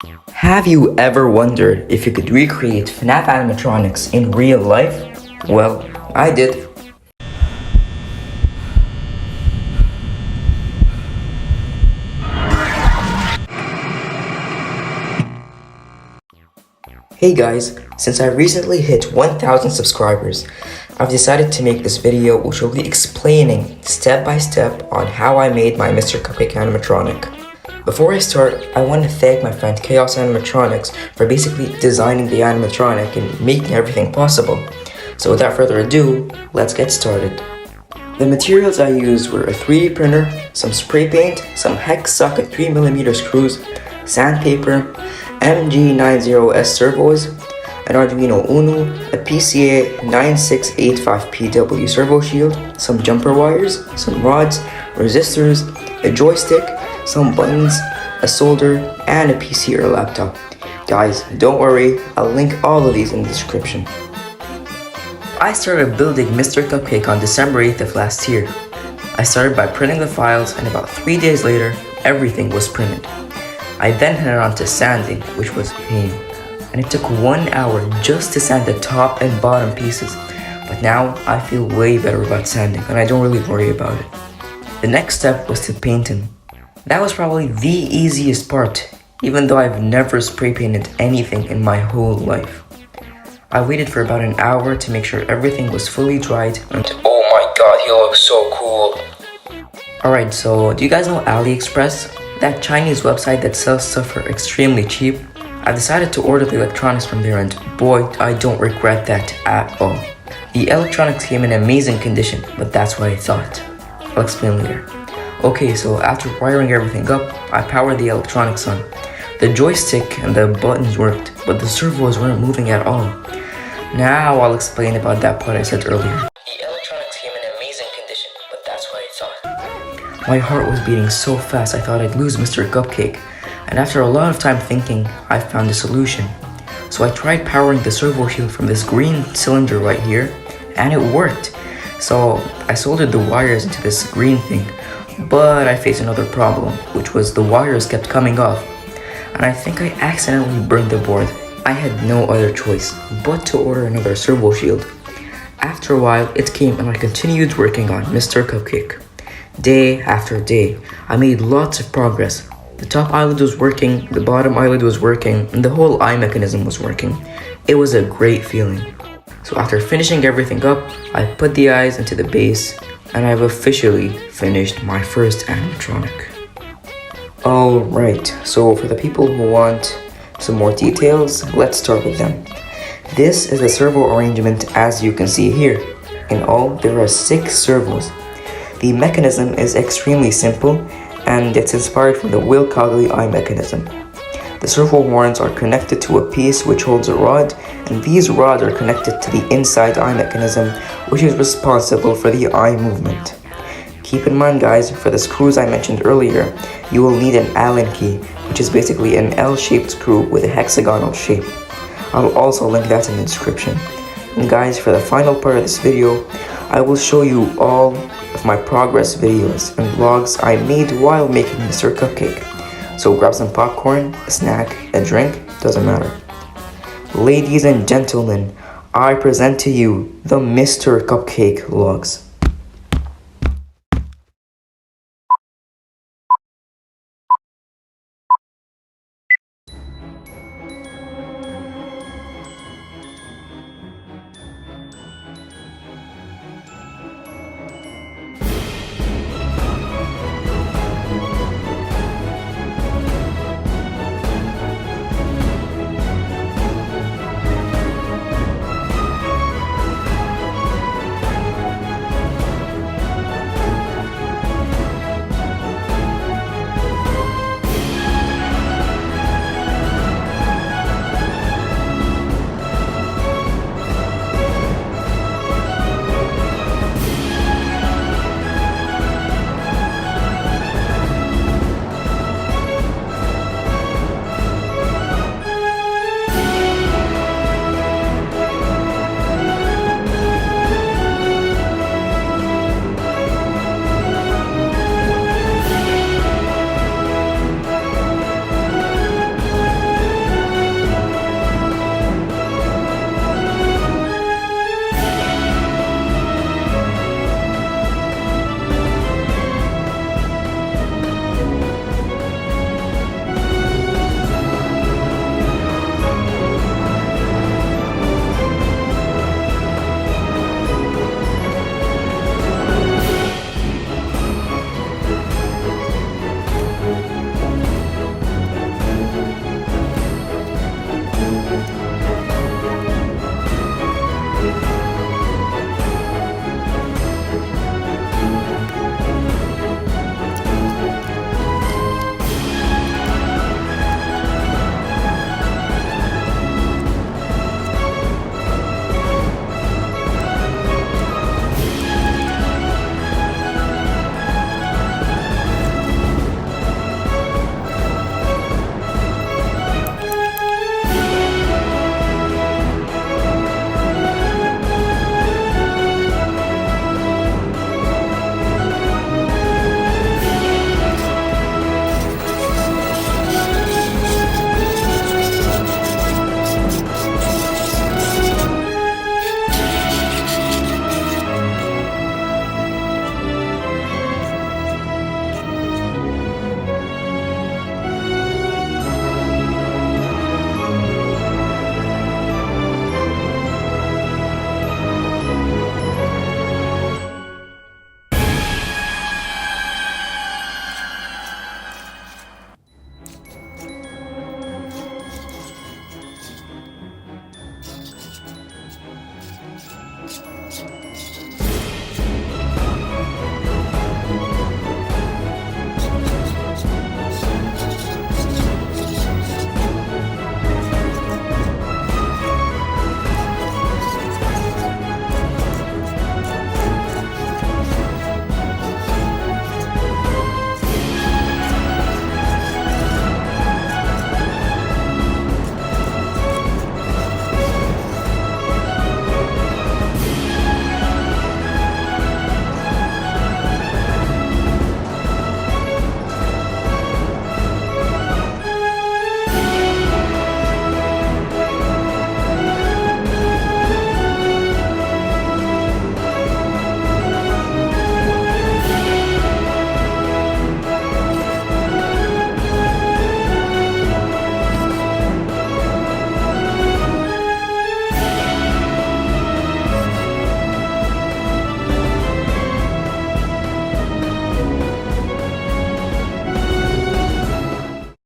Have you ever wondered if you could recreate FNAF animatronics in real life? Well, I did. Hey guys, since I recently hit 1000 subscribers, I've decided to make this video which will be explaining step by step on how I made my Mr. Cupcake animatronic. Before I start, I want to thank my friend Chaos Animatronics for basically designing the animatronic and making everything possible. So without further ado, let's get started. The materials I used were a 3D printer, some spray paint, some hex socket 3mm screws, sandpaper, MG90S servos, an Arduino Uno, a PCA 9685PW servo shield, some jumper wires, some rods, resistors, a joystick, some buttons, a solder, and a PC or laptop. Guys, don't worry, I'll link all of these in the description. I started building Mr. Cupcake on December 8th of last year. I started by printing the files, and about 3 days later, everything was printed. I then headed on to sanding, which was pain, and it took 1 hour just to sand the top and bottom pieces, but now I feel way better about sanding and I don't really worry about it. The next step was to painting. That was probably the easiest part, even though I've never spray painted anything in my whole life. I waited for about an hour to make sure everything was fully dried and oh my god, he looks so cool. Alright, so do you guys know AliExpress? That Chinese website that sells stuff for extremely cheap? I decided to order the electronics from there and boy, I don't regret that at all. The electronics came in amazing condition, but that's what I thought. I'll explain later. Okay, so after wiring everything up, I powered the electronics on. The joystick and the buttons worked, but the servos weren't moving at all. Now I'll explain about that part I said earlier. The electronics came in amazing condition, but that's what I thought. My heart was beating so fast I thought I'd lose Mr. Cupcake, and after a lot of time thinking, I found a solution. So I tried powering the servo shield from this green cylinder right here, and it worked. So I soldered the wires into this green thing, but I faced another problem, which was the wires kept coming off, and I think I accidentally burned the board. I had no other choice but to order another servo shield. After a while, it came and I continued working on Mr. Cupcake. Day after day, I made lots of progress. The top eyelid was working, the bottom eyelid was working, and the whole eye mechanism was working. It was a great feeling. So after finishing everything up, I put the eyes into the base, and I've officially finished my first animatronic. Alright, so for the people who want some more details, let's start with them. This is the servo arrangement as you can see here. In all, there are 6 servos. The mechanism is extremely simple and it's inspired from the Will Cogley eye mechanism. The servo horns are connected to a piece which holds a rod, and these rods are connected to the inside eye mechanism, which is responsible for the eye movement. Keep in mind guys, for the screws I mentioned earlier, you will need an Allen key, which is basically an L-shaped screw with a hexagonal shape. I'll also link that in the description. And guys, for the final part of this video, I will show you all of my progress videos and vlogs I made while making Mr. Cupcake. So grab some popcorn, a snack, a drink, doesn't matter. Ladies and gentlemen, I present to you the Mr. Cupcake vlogs.